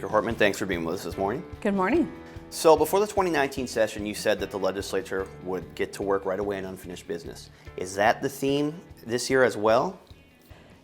Speaker Hortman. Thanks for being with us this morning. Good morning. So before the 2019 session, you said that the legislature would get to work right away on unfinished business. Is that the theme this year as well?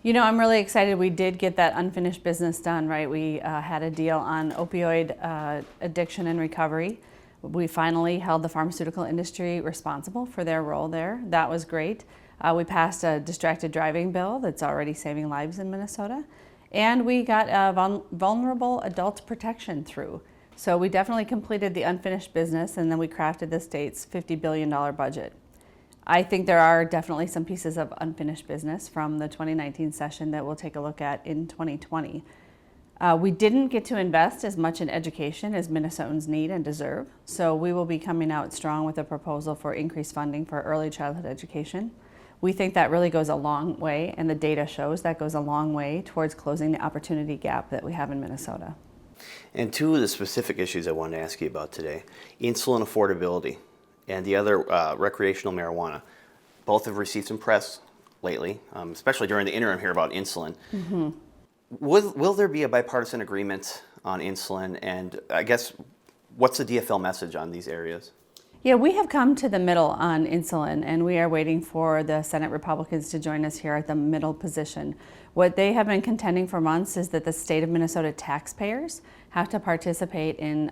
You know, I'm really excited we did get that unfinished business done, right? We had a deal on opioid addiction and recovery. We finally held the pharmaceutical industry responsible for their role there. That was great. We passed a distracted driving bill that's already saving lives in Minnesota. And we got a vulnerable adult protection through. So we definitely completed the unfinished business, and then we crafted the state's $50 billion budget. I think there are definitely some pieces of unfinished business from the 2019 session that we'll take a look at in 2020. We didn't get to invest as much in education as Minnesotans need and deserve, so we will be coming out strong with a proposal for increased funding for early childhood education. We think that really goes a long way, and the data shows that goes a long way towards closing the opportunity gap that we have in Minnesota. And two of the specific issues I wanted to ask you about today, insulin affordability and the other recreational marijuana. Both have received some press lately, especially during the interim here about insulin. Mm-hmm. Will there be a bipartisan agreement on insulin? And I guess, what's the DFL message on these areas? Yeah, we have come to the middle on insulin, and we are waiting for the Senate Republicans to join us here at the middle position. What they have been contending for months is that the state of Minnesota taxpayers have to participate in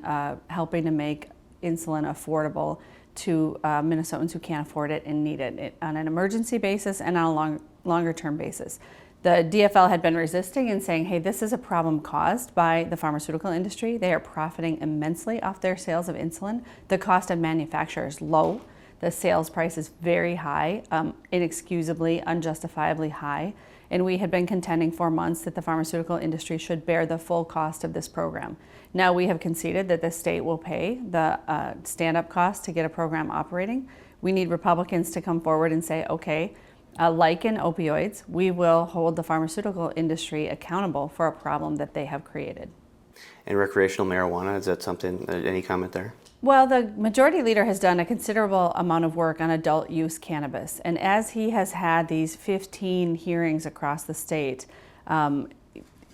helping to make insulin affordable to Minnesotans who can't afford it and need it on an emergency basis and on a longer term basis. The DFL had been resisting and saying, hey, this is a problem caused by the pharmaceutical industry. They are profiting immensely off their sales of insulin. The cost of manufacture is low. The sales price is very high, inexcusably, unjustifiably high. And we had been contending for months that the pharmaceutical industry should bear the full cost of this program. Now we have conceded that the state will pay the stand-up cost to get a program operating. We need Republicans to come forward and say, okay, like in opioids, we will hold the pharmaceutical industry accountable for a problem that they have created. And recreational marijuana, is that something, any comment there? Well, the majority leader has done a considerable amount of work on adult use cannabis. And as he has had these 15 hearings across the state,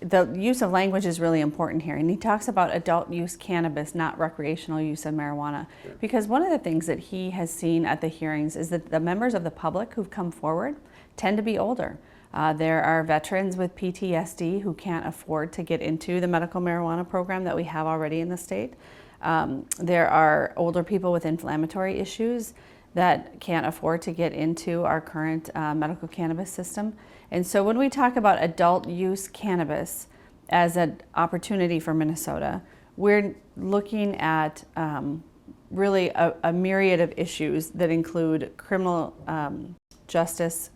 the use of language is really important here. And he talks about adult use cannabis, not recreational use of marijuana. Sure. Because one of the things that he has seen at the hearings is that the members of the public who've come forward tend to be older. There are veterans with PTSD who can't afford to get into the medical marijuana program that we have already in the state. There are older people with inflammatory issues that can't afford to get into our current medical cannabis system. And so when we talk about adult use cannabis as an opportunity for Minnesota, we're looking at really a myriad of issues that include criminal justice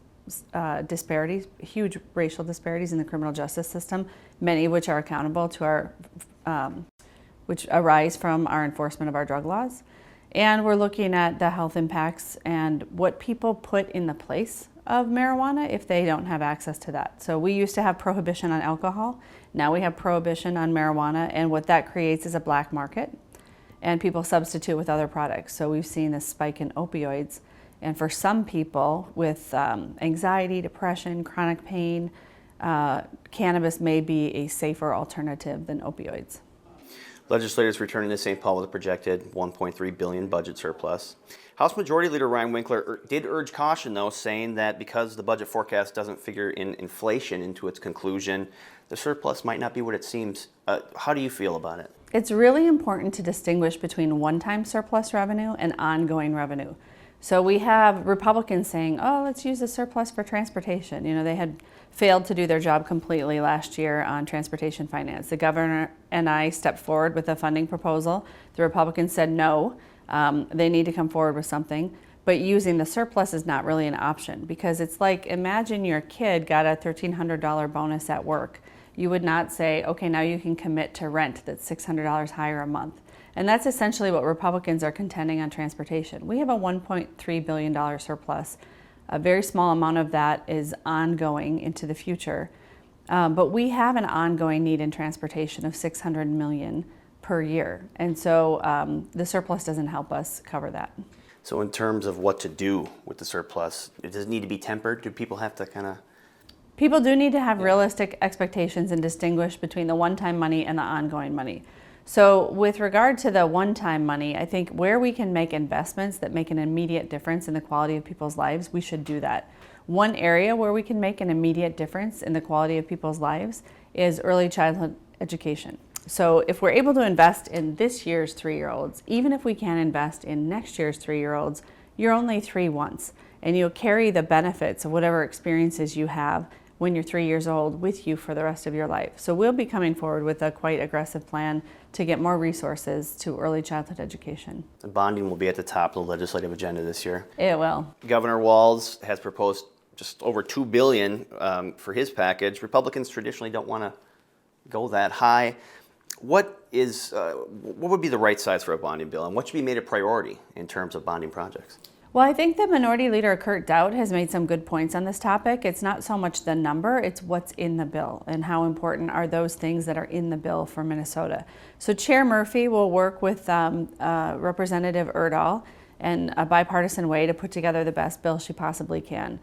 disparities, huge racial disparities in the criminal justice system, many of which are accountable to our, which arise from our enforcement of our drug laws. And we're looking at the health impacts and what people put in the place of marijuana if they don't have access to that. So we used to have prohibition on alcohol. Now we have prohibition on marijuana, and what that creates is a black market, and people substitute with other products. So we've seen this spike in opioids. And for some people with anxiety, depression, chronic pain, cannabis may be a safer alternative than opioids. Legislators returning to St. Paul with a projected $1.3 billion budget surplus. House Majority Leader Ryan Winkler did urge caution, though, saying that because the budget forecast doesn't figure in inflation into its conclusion, the surplus might not be what it seems. How do you feel about it? It's really important to distinguish between one-time surplus revenue and ongoing revenue. So we have Republicans saying, oh, let's use the surplus for transportation. You know, they had failed to do their job completely last year on transportation finance. The governor and I stepped forward with a funding proposal. The Republicans said no, they need to come forward with something. But using the surplus is not really an option, because it's like, imagine your kid got a $1,300 bonus at work. You would not say, okay, now you can commit to rent that's $600 higher a month. And that's essentially what Republicans are contending on transportation. We have a $1.3 billion surplus. A very small amount of that is ongoing into the future. But we have an ongoing need in transportation of $600 million per year. And so the surplus doesn't help us cover that. So in terms of what to do with the surplus, does it need to be tempered? Do people have to kind of People do need to have realistic expectations and distinguish between the one-time money and the ongoing money. So with regard to the one-time money, I think where we can make investments that make an immediate difference in the quality of people's lives, we should do that. One area where we can make an immediate difference in the quality of people's lives is early childhood education. So if we're able to invest in this year's 3-year-olds, even if we can't invest in next year's 3-year-olds, you're only 3 once, and you'll carry the benefits of whatever experiences you have when you're 3 years old with you for the rest of your life. So we'll be coming forward with a quite aggressive plan to get more resources to early childhood education. The bonding will be at the top of the legislative agenda this year. It will. Governor Walz has proposed just over $2 billion for his package. Republicans traditionally don't want to go that high. What would be the right size for a bonding bill, and what should be made a priority in terms of bonding projects? Well, I think the Minority Leader Kurt Daudt has made some good points on this topic. It's not so much the number, it's what's in the bill and how important are those things that are in the bill for Minnesota. So Chair Murphy will work with Representative Erdahl in a bipartisan way to put together the best bill she possibly can.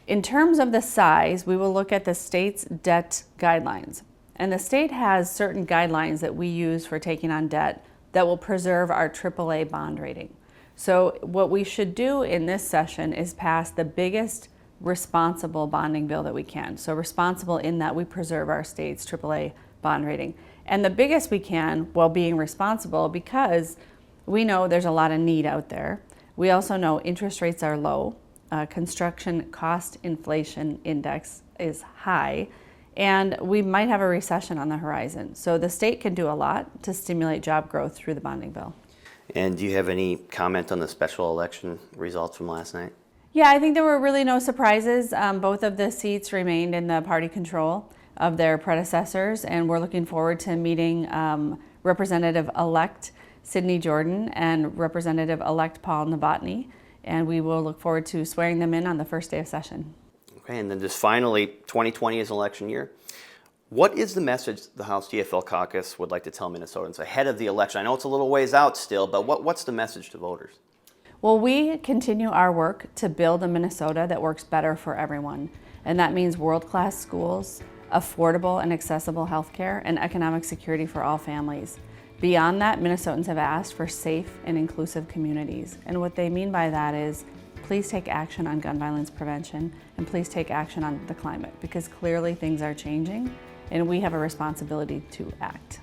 In terms of the size, we will look at the state's debt guidelines. And the state has certain guidelines that we use for taking on debt that will preserve our AAA bond rating. So what we should do in this session is pass the biggest responsible bonding bill that we can. So responsible in that we preserve our state's AAA bond rating. And the biggest we can while being responsible, because we know there's a lot of need out there. We also know interest rates are low. Construction cost inflation index is high. And we might have a recession on the horizon. So the state can do a lot to stimulate job growth through the bonding bill. And do you have any comment on the special election results from last night? Yeah, I think there were really no surprises. Both of the seats remained in the party control of their predecessors, and we're looking forward to meeting Representative-elect Sidney Jordan and Representative-elect Paul Novotny, and we will look forward to swearing them in on the first day of session. Okay, and then just finally, 2020 is election year. What is the message the House DFL caucus would like to tell Minnesotans ahead of the election? I know it's a little ways out still, but what's the message to voters? Well, we continue our work to build a Minnesota that works better for everyone. And that means world-class schools, affordable and accessible healthcare, and economic security for all families. Beyond that, Minnesotans have asked for safe and inclusive communities. And what they mean by that is, please take action on gun violence prevention, and please take action on the climate, because clearly things are changing, and we have a responsibility to act.